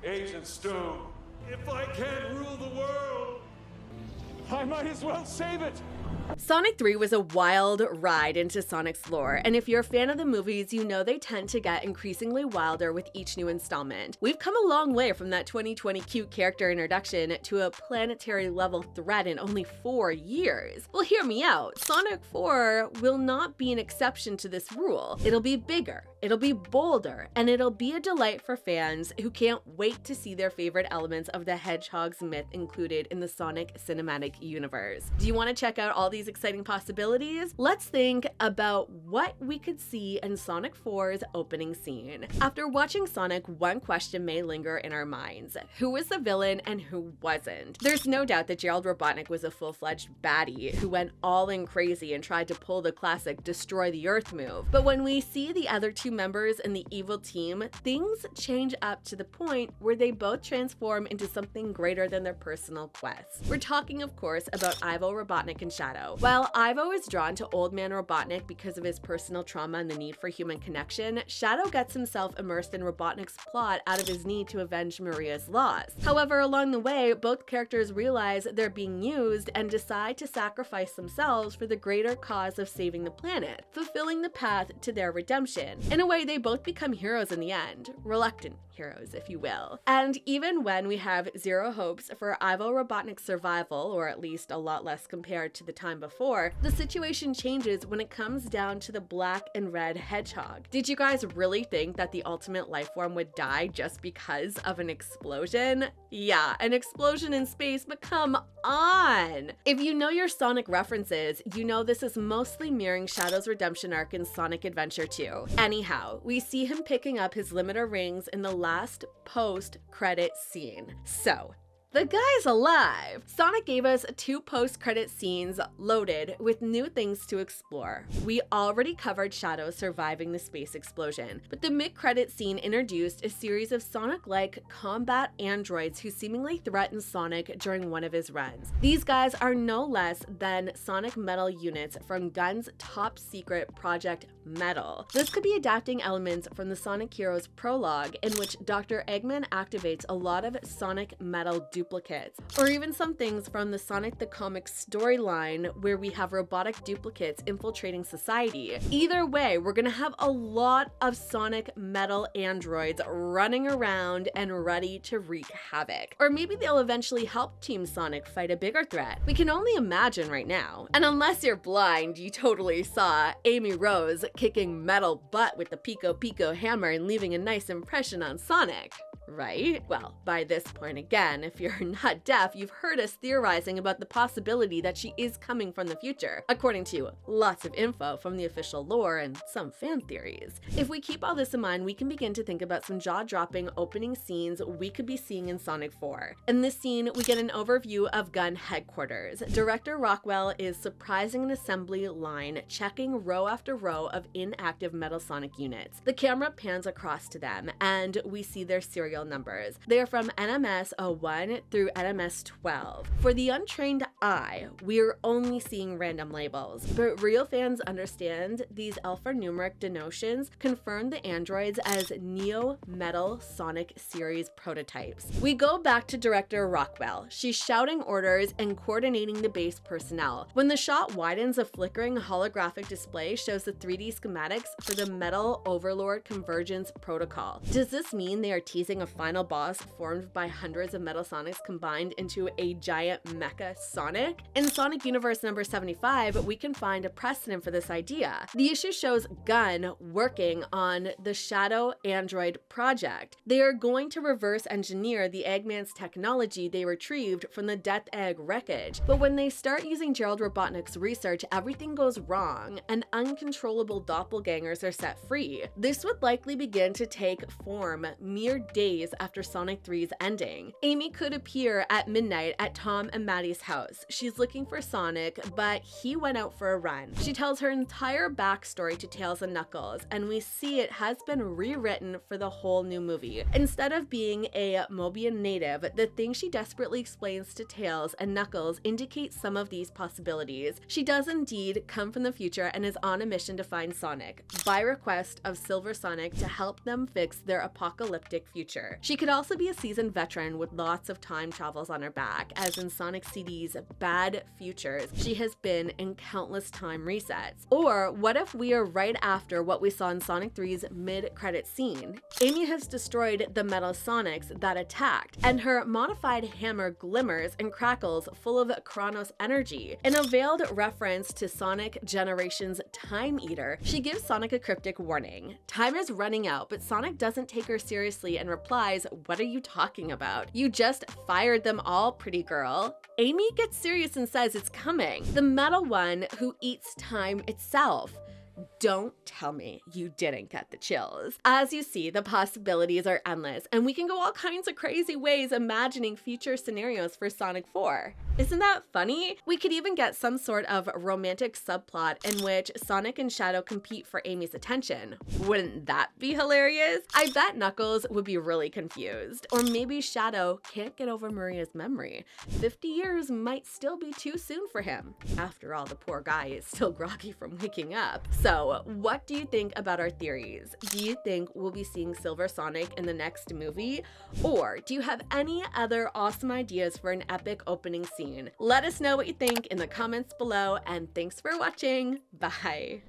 Agent Stone, if I can't rule the world, I might as well save it. Sonic 3 was a wild ride into Sonic's lore, and if you're a fan of the movies, you know they tend to get increasingly wilder with each new installment. We've come a long way from that 2020 cute character introduction to a planetary-level threat in only 4 years. Well, hear me out. Sonic 4 will not be an exception to this rule. It'll be bigger, it'll be bolder, and it'll be a delight for fans who can't wait to see their favorite elements of the Hedgehog's myth included in the Sonic cinematic universe. Do you want to check out all these exciting possibilities? Let's think about what we could see in Sonic 4's opening scene. After watching Sonic, one question may linger in our minds. Who was the villain and who wasn't? There's no doubt that Gerald Robotnik was a full-fledged baddie who went all in crazy and tried to pull the classic destroy the earth move. But when we see the other two members in the evil team, things change up to the point where they both transform into something greater than their personal quests. We're talking, of course, about Ivo Robotnik and Shadow. While Ivo is drawn to Old Man Robotnik because of his personal trauma and the need for human connection, Shadow gets himself immersed in Robotnik's plot out of his need to avenge Maria's loss. However, along the way, both characters realize they're being used and decide to sacrifice themselves for the greater cause of saving the planet, fulfilling the path to their redemption. In a way, they both become heroes in the end. Reluctant heroes, if you will. And even when we have zero hopes for Ivo Robotnik's survival, or at least a lot less compared to the time before, the situation changes when it comes down to the black and red hedgehog. Did you guys really think that the ultimate life form would die just because of an explosion? Yeah, an explosion in space, but come on! If you know your Sonic references, you know this is mostly mirroring Shadow's redemption arc in Sonic Adventure 2. Anyhow, we see him picking up his limiter rings in the last post-credit scene. So, the guy's alive! Sonic gave us 2 post-credit scenes loaded with new things to explore. We already covered Shadow surviving the space explosion, but the mid-credit scene introduced a series of Sonic-like combat androids who seemingly threatened Sonic during one of his runs. These guys are no less than Sonic Metal units from Gun's top-secret Project Metal. This could be adapting elements from the Sonic Heroes prologue, in which Dr. Eggman activates a lot of Sonic Metal duplicates, or even some things from the Sonic the Comics storyline where we have robotic duplicates infiltrating society. Either way, we're gonna have a lot of Sonic Metal androids running around and ready to wreak havoc. Or maybe they'll eventually help Team Sonic fight a bigger threat. We can only imagine right now. And unless you're blind, you totally saw Amy Rose kicking metal butt with the Pico Pico hammer and leaving a nice impression on Sonic. Right? Well, by this point again, if you're not deaf, you've heard us theorizing about the possibility that she is coming from the future, according to lots of info from the official lore and some fan theories. If we keep all this in mind, we can begin to think about some jaw-dropping opening scenes we could be seeing in Sonic 4. In this scene, we get an overview of Gun headquarters. Director Rockwell is surprising an assembly line, checking row after row of inactive Metal Sonic units. The camera pans across to them, and we see their serial numbers. They are from NMS 01 through NMS 12. For the untrained eye, we're only seeing random labels, but real fans understand these alphanumeric denotions confirm the androids as Neo Metal Sonic series prototypes. We go back to director Rockwell. She's shouting orders and coordinating the base personnel. When the shot widens, a flickering holographic display shows the 3D schematics for the Metal Overlord Convergence Protocol. Does this mean they are teasing a final boss formed by hundreds of Metal Sonics combined into a giant mecha Sonic? In Sonic Universe number 75, we can find a precedent for this idea. The issue shows Gun working on the Shadow Android project. They are going to reverse engineer the Eggman's technology they retrieved from the Death Egg wreckage, but when they start using Gerald Robotnik's research, everything goes wrong and uncontrollable doppelgangers are set free. This would likely begin to take form mere days after Sonic 3's ending. Amy could appear at midnight at Tom and Maddie's house. She's looking for Sonic, but he went out for a run. She tells her entire backstory to Tails and Knuckles, and we see it has been rewritten for the whole new movie. Instead of being a Mobian native, the thing she desperately explains to Tails and Knuckles indicates some of these possibilities. She does indeed come from the future and is on a mission to find Sonic, by request of Silver Sonic to help them fix their apocalyptic future. future. She could also be a seasoned veteran with lots of time travels on her back, as in Sonic CD's Bad Futures, she has been in countless time resets. Or what if we are right after what we saw in Sonic 3's mid-credit scene? Amy has destroyed the metal Sonics that attacked, and her modified hammer glimmers and crackles full of Chronos energy. In a veiled reference to Sonic Generations' Time Eater, she gives Sonic a cryptic warning. Time is running out, but Sonic doesn't take her seriously and replies, "What are you talking about? You just fired them all, pretty girl." Amy gets serious and says it's coming. The metal one who eats time itself. Don't tell me you didn't get the chills. As you see, the possibilities are endless, and we can go all kinds of crazy ways imagining future scenarios for Sonic 4. Isn't that funny? We could even get some sort of romantic subplot in which Sonic and Shadow compete for Amy's attention. Wouldn't that be hilarious? I bet Knuckles would be really confused. Or maybe Shadow can't get over Maria's memory. 50 years might still be too soon for him. After all, the poor guy is still groggy from waking up. So, what do you think about our theories? Do you think we'll be seeing Silver Sonic in the next movie? Or do you have any other awesome ideas for an epic opening scene? Let us know what you think in the comments below, and thanks for watching. Bye!